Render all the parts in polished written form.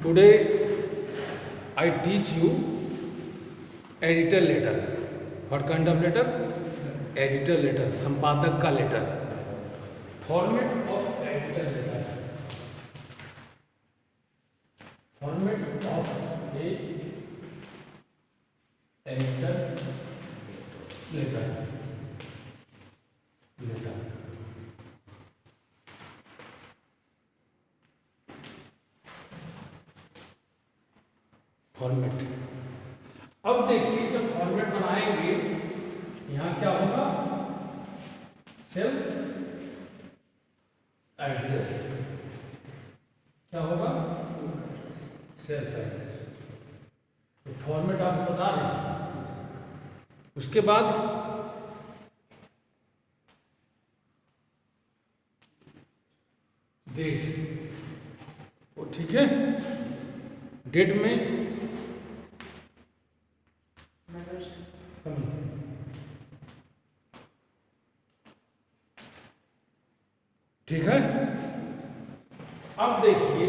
Today I teach you editor letter. What kind of letter? Editor letter, संपादक का letter. Format of editor letter, format of a editor letter. Format. अब देखिए जब format बनाएंगे यहां क्या होगा? Self address. क्या होगा? Self address. तो फॉर्मेट आपको बता रहे हैं। उसके बाद डेट। वो ठीक है, डेट में ठीक है। अब देखिए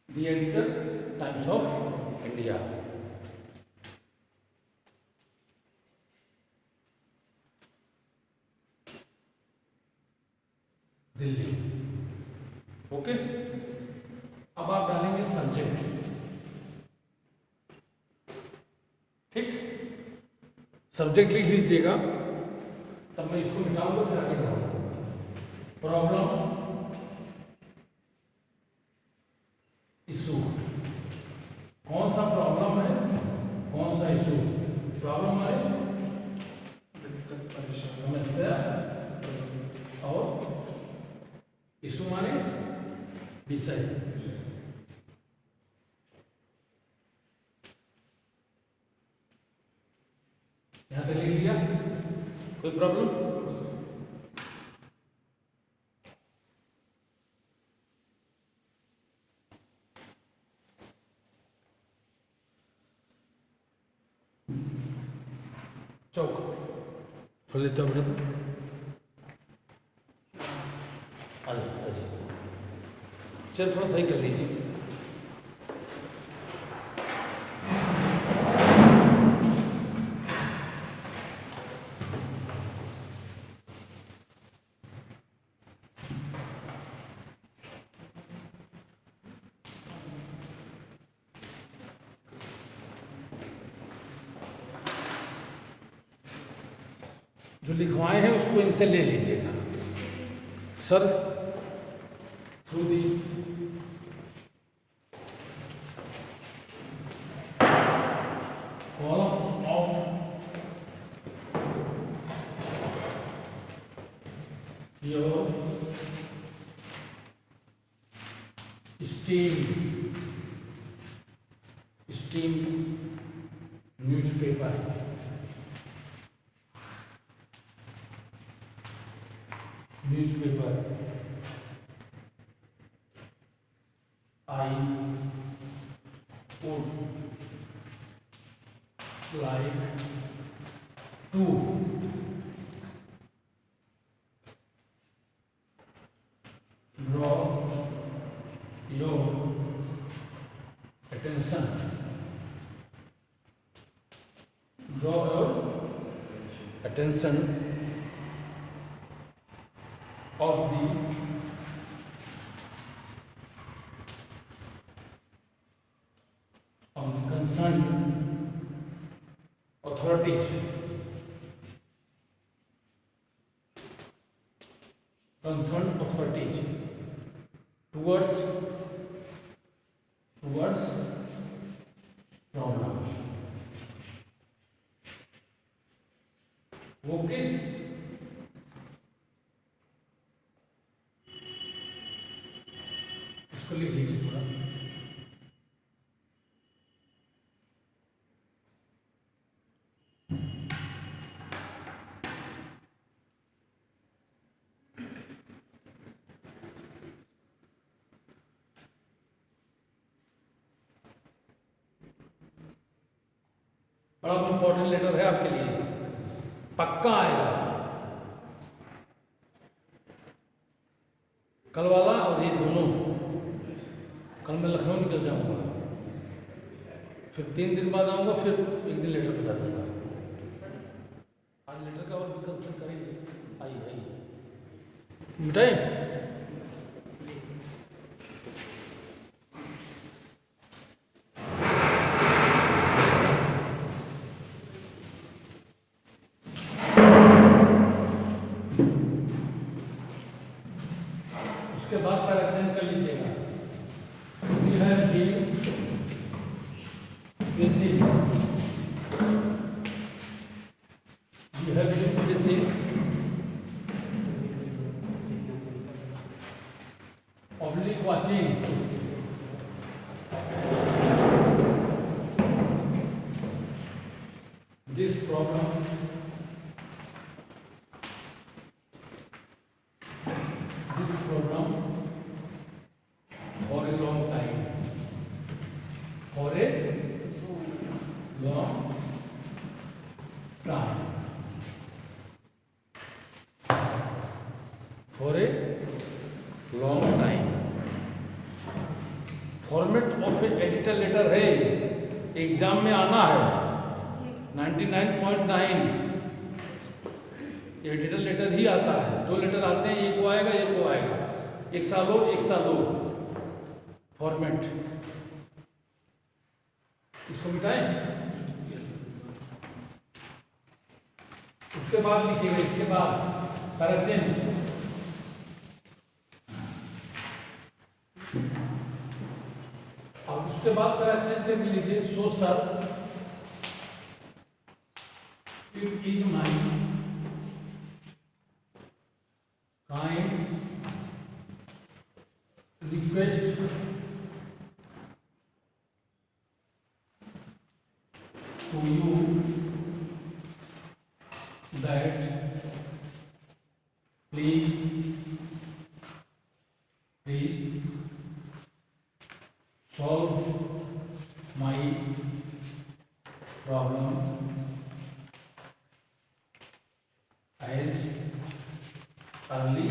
The Editor, Times of India। Delhi. Okay, अब आप डालेंगे सब्जेक्ट। ठीक, सब्जेक्ट लिख लीजिएगा, तब मैं इसको मिटाऊंगा फिर आगे बढ़ाऊंगा। Problem, issue. कौन सा प्रॉब्लम है, कौन सा इशू? प्रॉब्लम है समस्या, और इशू माने विषय। यहां तक लिख लिया, कोई प्रॉब्लम? चौक खोल देता हूँ बेटा। चल थोड़ा सही कर लीजिए। जो लिखवाए हैं उसको इनसे ले लीजिएगा। Sir through the column of your steamed newspaper, I would like to draw your attention, of the concerned authorities towards problem। Okay, इसको लिख लीजिए थोड़ा। बड़ा इंपॉर्टेंट लेटर है आपके लिए, पक्का आएगा। कल वाला और ये दोनों, कल मैं लखनऊ निकल जाऊंगा, फिर 3 दिन बाद आऊंगा, फिर 1 दिन लेटर बता दूंगा। आज लेटर का और भी कंसर्न करेंगे। आइए मिटाए। उसके बाद करेक्शन कर लीजिएगा। We have been busy. We have been busy. Oblique watching. This problem. For a long time. For a long time. For a long time. Format of editor letter है, एग्जाम में आना है 99.9 एडिटर लेटर ही आता है। 2 letter आते हैं, एक वो आएगा एक वो आएगा, एक साल हो एक साल हो। फॉर्मेट इसको मिटाएं। उसके बाद लिखिएगा, इसके बाद करेक्शन। अब उसके बाद करेक्शन के भी लिखिए, so sir it is my kind request to you that please solve my problem as early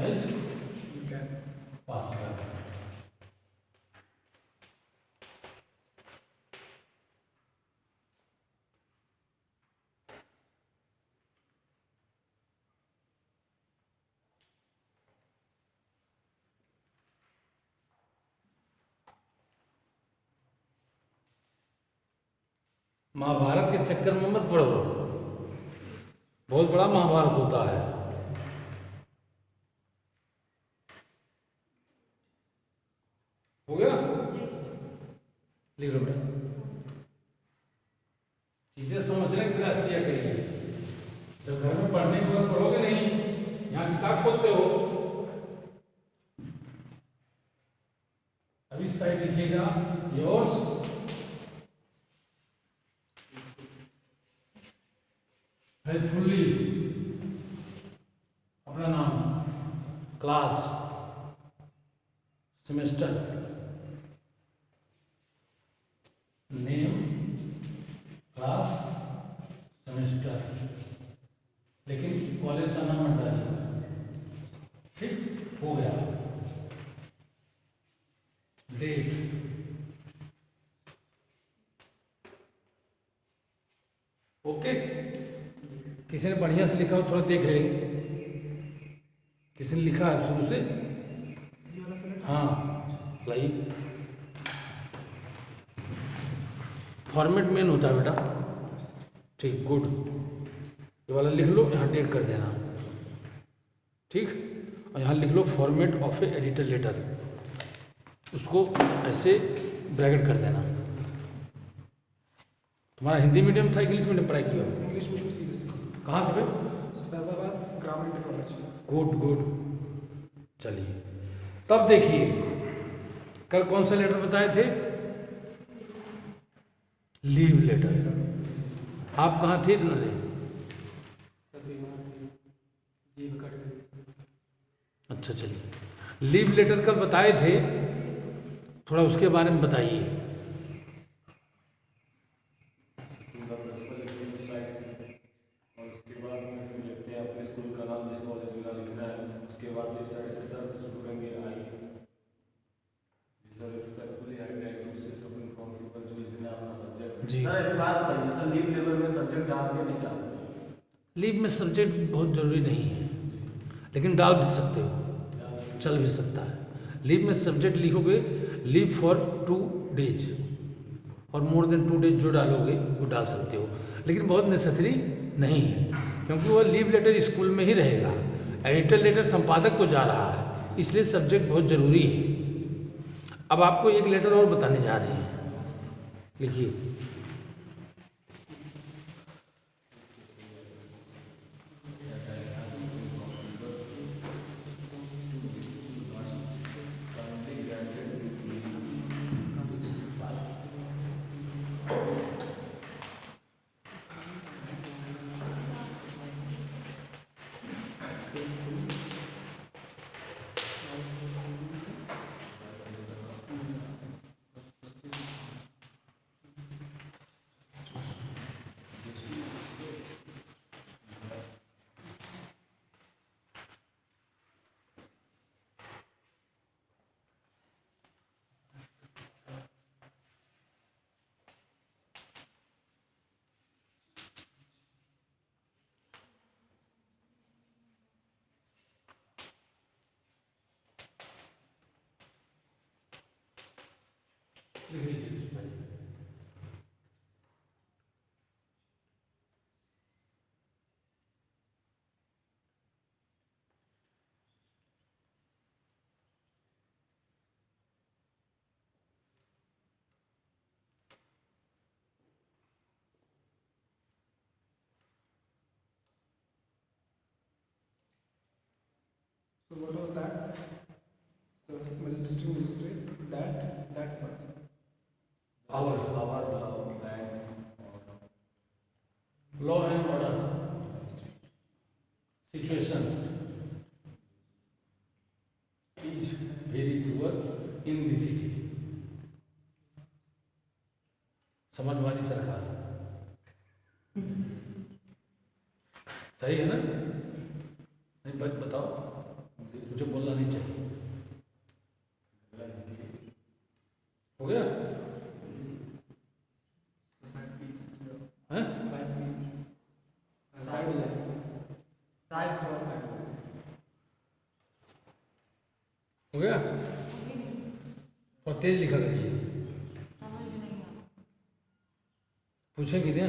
as possible. Mahabharat के चक्कर में मत पड़ो, बहुत बड़ा महाभारत होता है। हो गया? लिख लो बेटा, चीजें समझने की प्रयास किया करिए। जब घर में पढ़ने के बाद पढ़ोगे नहीं, यहाँ किताब खोलते हो। अभी साइड लिखिएगा, योर्स हेल्पफुली, अपना नाम, class, semester, name, class, semester, लेकिन कॉलेज का नाम मत डालिएगा। ठीक हो गया। Date, okay. किसी ने बढ़िया से लिखा हो थोड़ा देख लेंगे, किसी ने लिखा है शुरू से? हाँ लाइए। फॉर्मेट मेन होता है बेटा, ठीक, गुड। ये वाला लिख लो, यहाँ डेट कर देना, ठीक। और यहाँ लिख लो format of a editor letter, उसको ऐसे ब्रैकेट कर देना। तुम्हारा हिंदी मीडियम था इंग्लिश मीडियम पढ़ाई किया? English medium CBSE. कहाँ से? फैजाबाद ग्रामीण कॉलेज। Good good. चलिए तब देखिए, कल कौन सा लेटर बताए थे? Leave letter. आप कहाँ थे इतना देर? अच्छा चलिए, लीव लेटर कल बताए थे, थोड़ा उसके बारे में बताइए। उनका प्रिंसिपल लिखते हैं साइड से, और उसके बाद में फिर लिखते हैं अपने स्कूल का नाम, जिस कॉलेज में लिखना है। उसके बाद से इस साइड से सर से शुरू करेंगे, आई सर रिस्पेक्टफुली आई डायग्नोस से सब इन्फॉर्म के ऊपर जो लिखना है अपना सब्जेक्ट। जी। सर एक बात बताइए सर, लीव लेवल में सब्जेक्ट डालते हैं नहीं डालते? लीव में सब्जेक्ट बहुत ज़रूरी नहीं है, लेकिन डाल भी सकते हो, चल भी सकता है। लीव में सब्जेक्ट लिखोगे लीव फॉर 2 डेज और मोर देन 2 डेज जो डालोगे वो डाल सकते हो, लेकिन बहुत नेसेसरी नहीं है, क्योंकि वो लीव लेटर स्कूल में ही रहेगा। एडिटर लेटर संपादक को जा रहा है, इसलिए सब्जेक्ट बहुत ज़रूरी है। अब आपको एक लेटर और बताने जा रहे हैं, लिखिए। So what was that? So district magistrate, that person. Our law and order situation is very poor in the city. Samajwadi सरकार, सही है ना? नहीं बताओ, मुझे बोलना नहीं चाहिए। हो गया? हैं? हो गया? और तेज लिखा करिए, पूछेंगे क्या?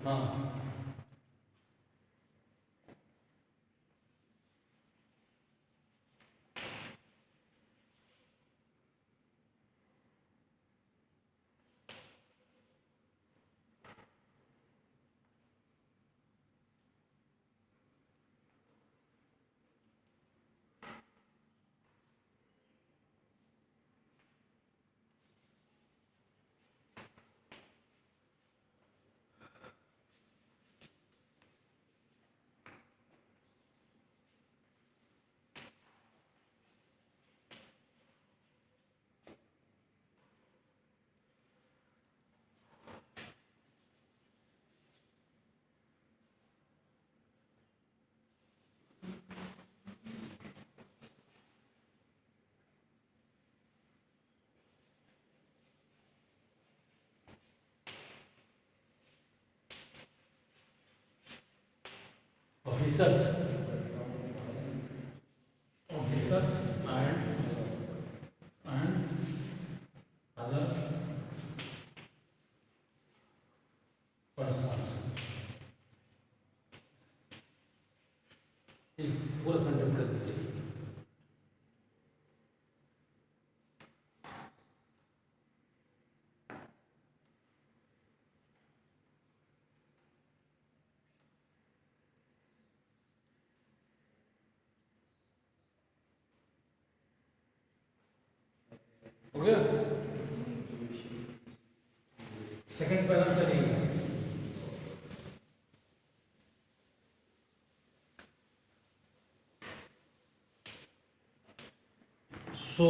हाँ officers and other persons, एक पूरा सेंटेंस कर दीजिए। हो गया? सेकंड पैराग्राफ चलेगा। सो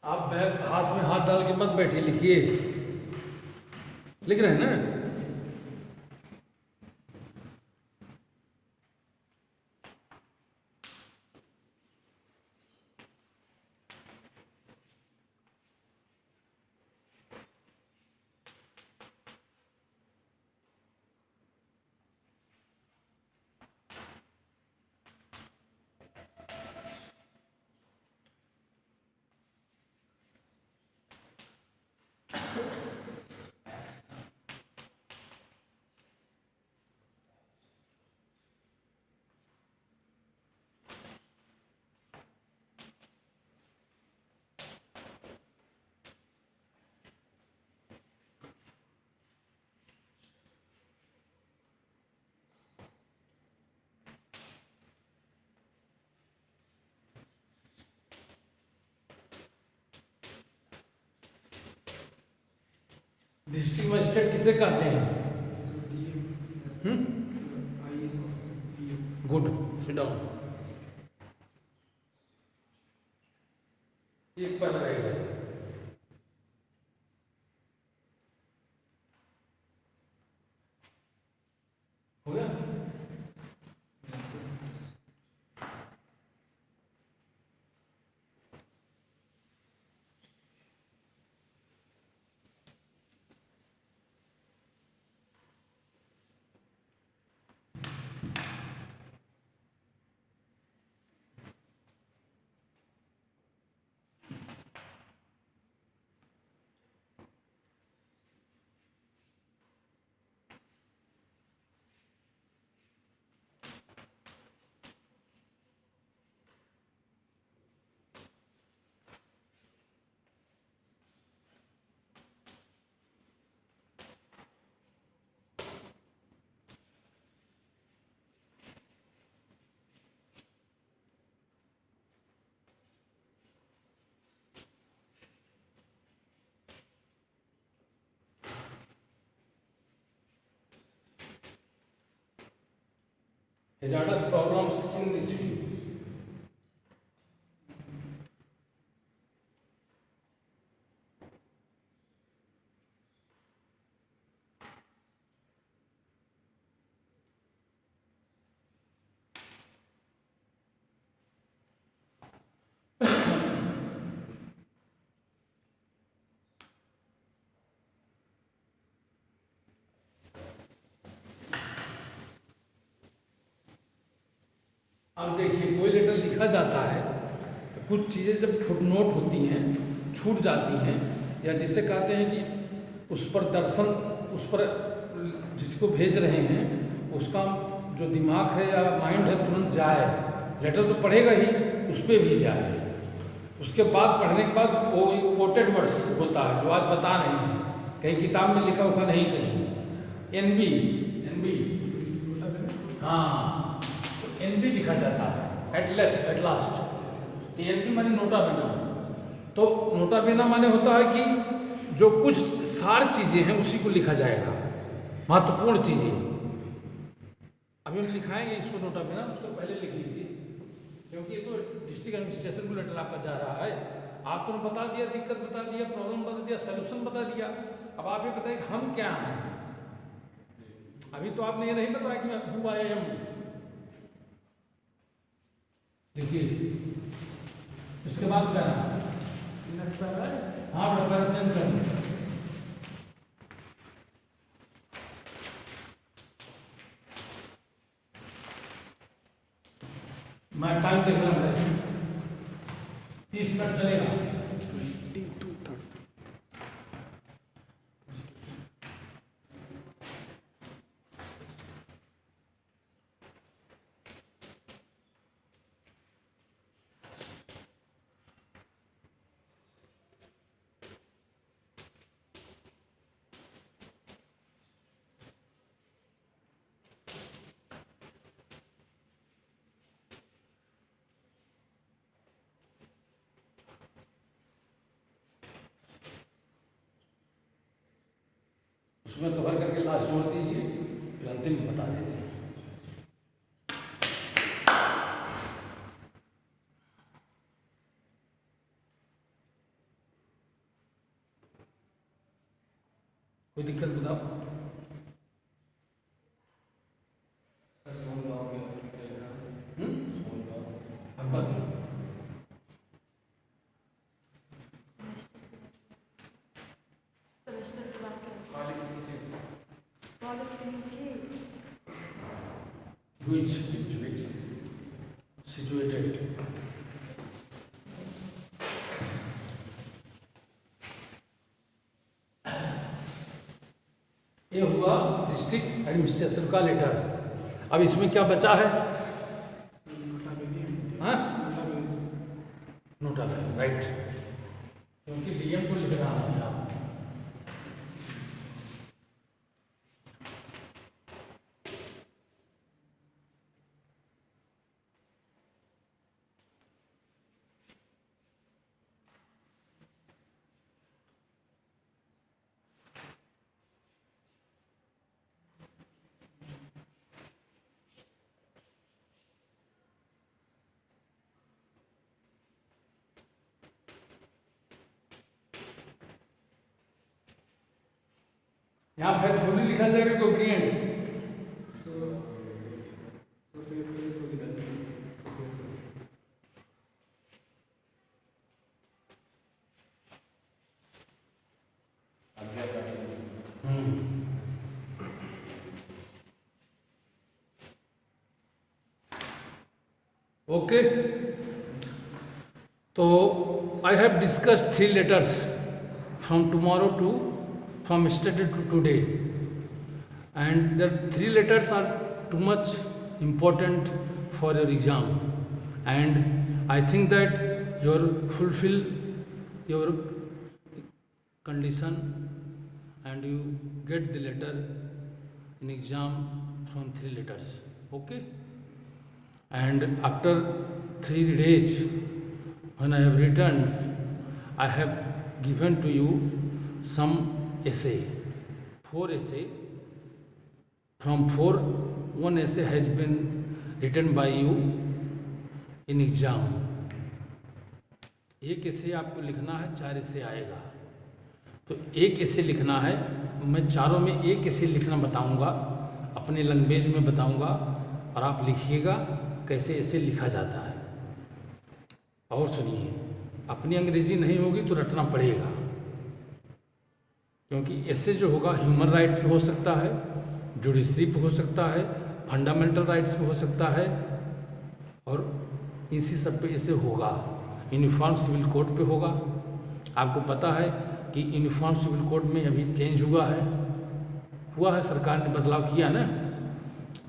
आप बैग हाथ में हाथ डाल के मत बैठिए, लिखिए। लिख रहे हैं ना? डिस्ट्रिक्ट मजिस्ट्रेट किसे कहते हैं? Good, sit down. एक पल रहेगा। हो गया? Hazardous problems in the city. अब देखिए, कोई लेटर लिखा जाता है तो कुछ चीज़ें जब फुटनोट होती हैं, छूट जाती हैं, या जिसे कहते हैं कि उस पर दर्शन, उस पर जिसको भेज रहे हैं उसका जो दिमाग है या माइंड है तुरंत जाए, लेटर तो पढ़ेगा ही, उस पर भी जाए। उसके बाद पढ़ने के बाद वो कोटेड वर्ड्स होता है जो आज बता नहीं है, कहीं किताब में लिखा हुआ नहीं, कहीं एनबी हाँ एनबी लिखा जाता है, एट लास्ट। एनबी माने नोटा बिना। तो नोटा बिना माने होता है कि जो कुछ सार चीज़ें हैं उसी को लिखा जाएगा, महत्वपूर्ण चीज़ें। अभी हम लिखाएंगे इसको नोटा बिना, उसको पहले लिख लीजिए, क्योंकि ये तो डिस्ट्रिक्ट एडमिनिस्ट्रेशन को लेटर आपका जा रहा है। आप तो बता दिया, दिक्कत बता दिया, प्रॉब्लम बता दिया, सलूशन बता दिया। अब आप ये बताइए कि हम क्या हैं। अभी तो आपने ये नहीं बताया कि मैं हु आई एम। देखिए इसके बाद क्या है, हाँ रिप्रेजेंटेशन। मैं टाइम देख रहा हूँ, 30 मिनट चलेगा। उसमें कवर करके लास्ट जोड़ दीजिए, फिर अंतिम में बता देते हैं। कोई दिक्कत बताओ। Which is situated ये हुआ डिस्ट्रिक्ट एडमिनिस्ट्रेशन का लेटर। अब इसमें क्या बचा है, हाँ नोटा राइट, क्योंकि डीएम को लिख रहा है आप। यहाँ फेथफुली लिखा जाएगा कि ओबीडिएंट। ओके, तो I have discussed 3 letters from tomorrow to from yesterday to today, and the 3 letters are too much important for your exam, and I think that you fulfill your condition and you get the letter in exam from 3 letters. Okay, and after 3 days when I have returned, I have given to you some essay, 4 essay. From 4, 1 essay has been written by you in exam. एक essay आपको लिखना है, 4 essay आएगा, तो एक essay लिखना है। मैं चारों में एक essay लिखना बताऊंगा, अपने लैंग्वेज में बताऊंगा, और आप लिखिएगा कैसे essay लिखा जाता है। और सुनिए, अपनी अंग्रेजी नहीं होगी तो रटना पड़ेगा, क्योंकि ऐसे जो होगा ह्यूमन राइट्स पे हो सकता है, जुडिशरी पे हो सकता है, फंडामेंटल राइट्स पे हो सकता है, और इसी सब पे ऐसे होगा। यूनिफॉर्म सिविल कोड पे होगा। आपको पता है कि यूनिफॉर्म सिविल कोड में अभी चेंज हुआ है, सरकार ने बदलाव किया ना,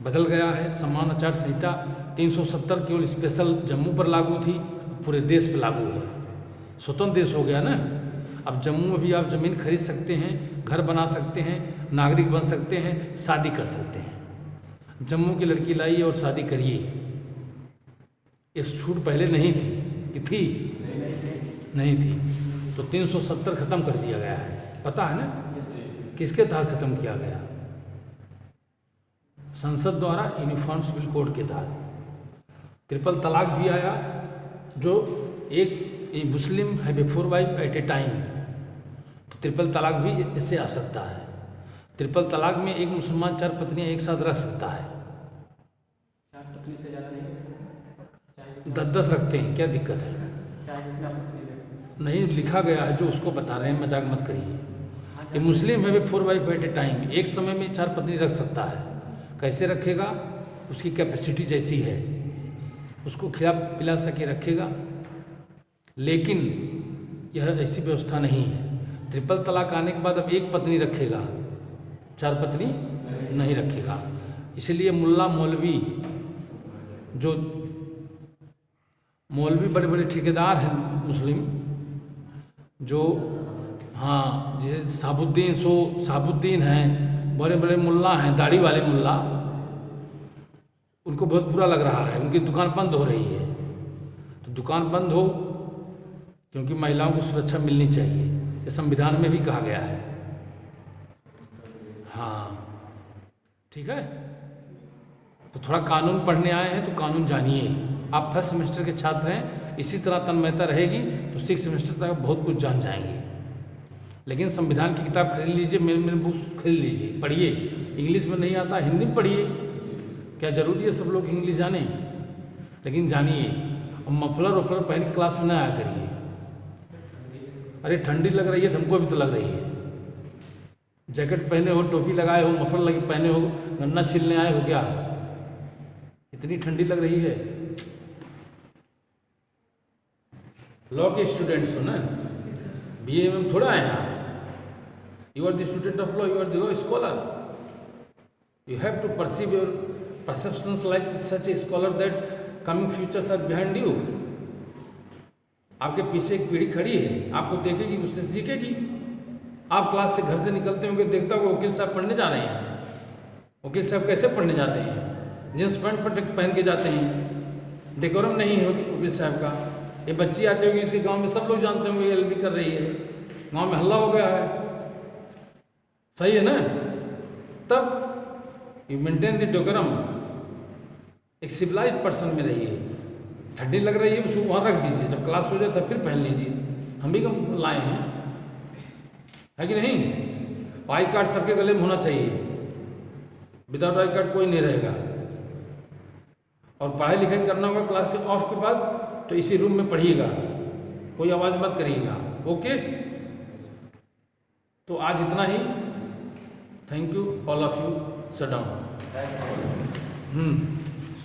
बदल गया है। समान आचार संहिता 370 केवल स्पेशल जम्मू पर लागू थी, पूरे देश पे लागू है। स्वतंत्र देश हो गया ना। अब जम्मू में भी आप ज़मीन खरीद सकते हैं, घर बना सकते हैं, नागरिक बन सकते हैं, शादी कर सकते हैं। जम्मू की लड़की लाइए और शादी करिए। ये छूट पहले नहीं थी कि थी? नहीं थी। तो 370 खत्म कर दिया गया है, पता है ना? किसके तहत खत्म किया गया? संसद द्वारा यूनिफॉर्म सिविल कोड के तहत। ट्रिपल तलाक भी आया, जो एक मुस्लिम है बिफोर वाइफ एट ए टाइम, तो ट्रिपल तलाक भी इससे आ सकता है। ट्रिपल तलाक में एक मुसलमान 4 पत्नियां एक साथ रख सकता है। 4 पत्नी से ज़्यादा नहीं रख सकते, 10-10 रखते हैं, क्या दिक्कत है? चाहे जितना पत्नी रख सकते। नहीं लिखा गया है, जो उसको बता रहे हैं, मजाक मत करिए। ये मुस्लिम है बिफोर वाइफ एट ए टाइम, एक समय में 4 पत्नी रख सकता है। कैसे रखेगा? उसकी कैपेसिटी जैसी है, उसको खिला पिला सके रखेगा। लेकिन यह ऐसी व्यवस्था नहीं है। ट्रिपल तलाक आने के बाद अब एक पत्नी रखेगा, 4 पत्नी नहीं रखेगा। इसलिए मुल्ला मौलवी, जो मौलवी बड़े बड़े ठेकेदार हैं मुस्लिम, जो हाँ जैसे साहबुद्दीन हैं, बड़े बड़े मुल्ला हैं, दाढ़ी वाले मुल्ला, उनको बहुत बुरा लग रहा है, उनकी दुकान बंद हो रही है। तो दुकान बंद हो, क्योंकि महिलाओं को सुरक्षा मिलनी चाहिए, ये संविधान में भी कहा गया है। हाँ ठीक है। तो थोड़ा कानून पढ़ने आए हैं तो कानून जानिए। आप फर्स्ट सेमेस्टर के छात्र हैं, इसी तरह तन्मयता रहेगी तो 6 सेमेस्टर तक बहुत कुछ जान जाएंगे। लेकिन संविधान की किताब खरीद लीजिए, मेरे बुक्स खरीद लीजिए, पढ़िए। इंग्लिश में नहीं आता, हिंदी में पढ़िए। क्या ज़रूरी है सब लोग इंग्लिश जाने? लेकिन जानिए। और मफलर वफलर पहन के क्लास में ना आया करिए। अरे ठंडी लग रही है, हमको भी तो लग रही है। जैकेट पहने हो, टोपी लगाए हो, मफलर लगे पहने हो, गन्ना छीलने आए हो क्या? इतनी ठंडी लग रही है। लॉ के स्टूडेंट्स हो ना, BA में थोड़ा आए हैं आप। You are the student of law, you are the law scholar. You have to perceive your perceptions like such a scholar that coming futures are behind you. आपके पीछे एक पीढ़ी खड़ी है, आपको देखेगी, उससे सीखेगी। आप क्लास से घर से निकलते होंगे, देखता होगा वकील साहब पढ़ने जा रहे हैं। वकील साहब कैसे पढ़ने जाते हैं? जींस पैंट पहन के जाते हैं, डेकोरम नहीं है वकील साहब का। ये बच्ची आती होगी, इसके गांव में सब लोग जानते होंगे ये LLB कर रही है, गांव में हल्ला हो गया है। सही है ना? तब यू मेंटेन द डेकोरम, एक सिविलाइज्ड पर्सन में रहिए। ठंडी लग रही है, उसको वहाँ रख दीजिए, जब क्लास हो जाए तब फिर पहन लीजिए। हम भी लाए हैं, है कि नहीं? आई कार्ड सबके गले में होना चाहिए, विदाउट आई कार्ड कोई नहीं रहेगा। और पढ़ाई लिखाई करना होगा क्लास से ऑफ के बाद, तो इसी रूम में पढ़िएगा, कोई आवाज़ मत करिएगा। ओके? तो आज इतना ही। Thank you all of you. Shut down.